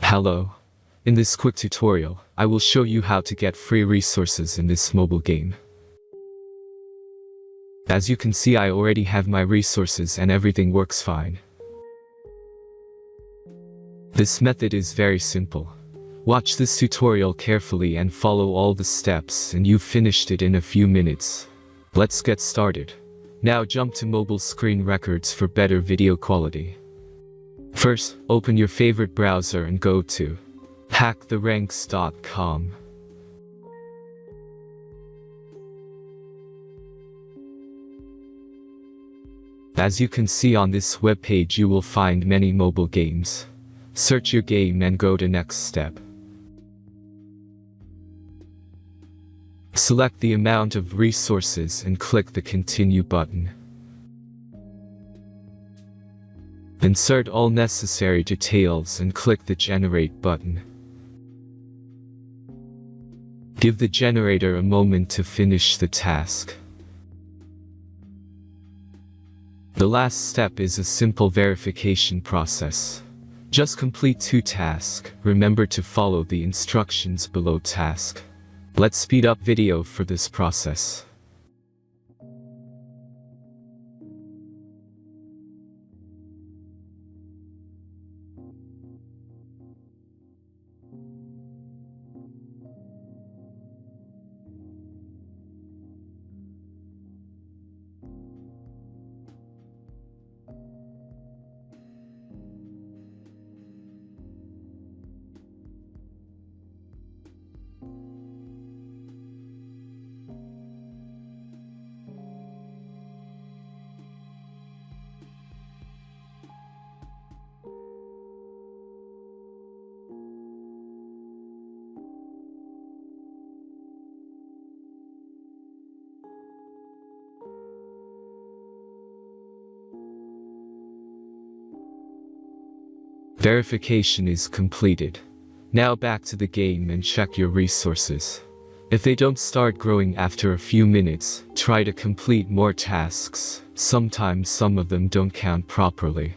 Hello. In this quick tutorial, I will show you how to get free resources in this mobile game. As you can see, I already have my resources and everything works fine. This method is very simple. Watch this tutorial carefully and follow all the steps and you've finished it in a few minutes. Let's get started. Now jump to mobile screen records for better video quality. First, open your favorite browser and go to hack.com. As you can see on this webpage, you will find many mobile games. Search your game and go to next step. Select the amount of resources and click the continue button. Insert all necessary details and click the generate button. Give the generator a moment to finish the task. The last step is a simple verification process. Just complete 2 tasks. Remember to follow the instructions below task. Let's speed up video for this process. Verification is completed. Now back to the game and check your resources. If they don't start growing after a few minutes, try to complete more tasks. Sometimes some of them don't count properly.